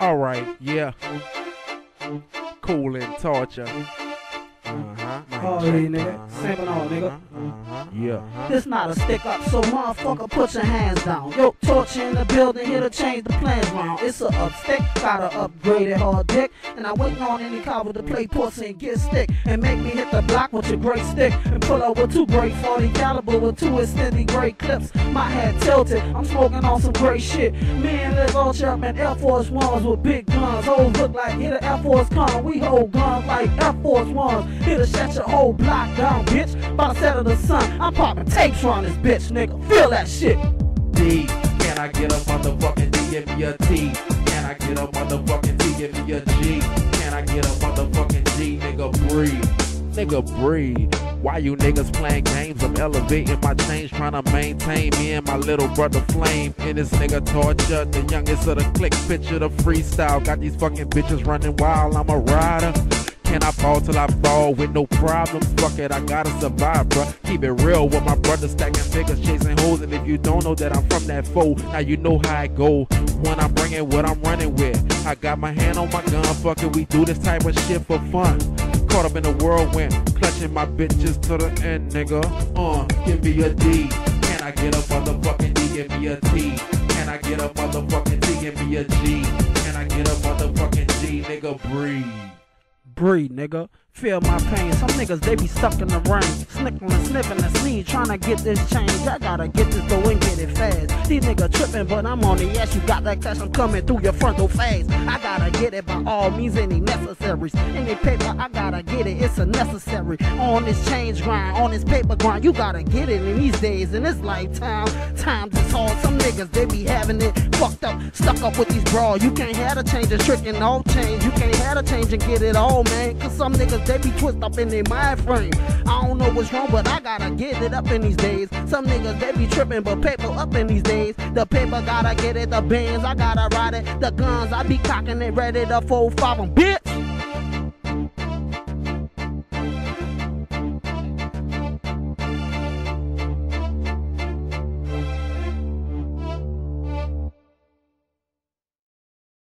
Alright, yeah. Cool and torture. Oh, yeah, nigga. Sample on, nigga. Yeah. This not a stick up, so motherfucker, put your hands down. Yo, torch in the building, here to change the plans round. It's a up stick, got a upgraded hard dick. And I waiting on any coward to play pussy and get stick. And make me hit the block with your great stick. And pull up with two great 40 caliber with two extended great clips. My head tilted, I'm smoking on some great shit. Me and Liz Ultra up in Air Force Ones with big guns. Hoes look like hit a Air Force come. We hold guns like Air Force Ones. Here to shut your whole block down, bitch. By the set of the sun, I'm popping tapes on this bitch, nigga. Feel that shit. D, can I get a motherfucking D? Give me a T. Can I get a motherfucking T? Give me a G. Can I get a motherfucking G? Nigga, breathe. Nigga, breathe. Why you niggas playing games? I'm elevating my change, trying to maintain me and my little brother Flame. And this nigga torture, the youngest of the clique. Picture the freestyle, got these fucking bitches running wild. I'm a rider. Can I fall till I fall with no problem? Fuck it, I gotta survive, bruh. Keep it real with my brothers, stacking figures, chasing hoes. And if you don't know that I'm from that foe, now you know how I go. When I'm bringing what I'm running with, I got my hand on my gun. Fuck it, we do this type of shit for fun. Caught up in the whirlwind, clutching my bitches to the end, nigga. Give me a D. Can I get a motherfucking D? Give me a T. Can I get a motherfucking T? Give me a G. Can I get a motherfucking G? Nigga, breathe. Breathe, nigga. Feel my pain. Some niggas, they be stuck in the rain. Snickling and sniffing and sneeze, trying to get this change. I gotta get this dough and get it fast. These niggas tripping, but I'm on the ass. You got that cash, I'm coming through your frontal phase. I gotta get it by all means, any necessaries. Any paper, I gotta get it, it's a necessary. On this change grind, on this paper grind, you gotta get it in these days, in this lifetime. Times is hard, some niggas, they be having it fucked up, stuck up with these bras. You can't have a change, a trick and no change. You can't have a change and get it all, man. Cause some niggas, they be twisted up in their mind frame. I don't know what's wrong, but I gotta get it up in these days. Some niggas, they be tripping, but paper up in these days. The paper gotta get it, the bands, I gotta ride it. The guns, I be cocking it, ready to 4-5 'em, bitch.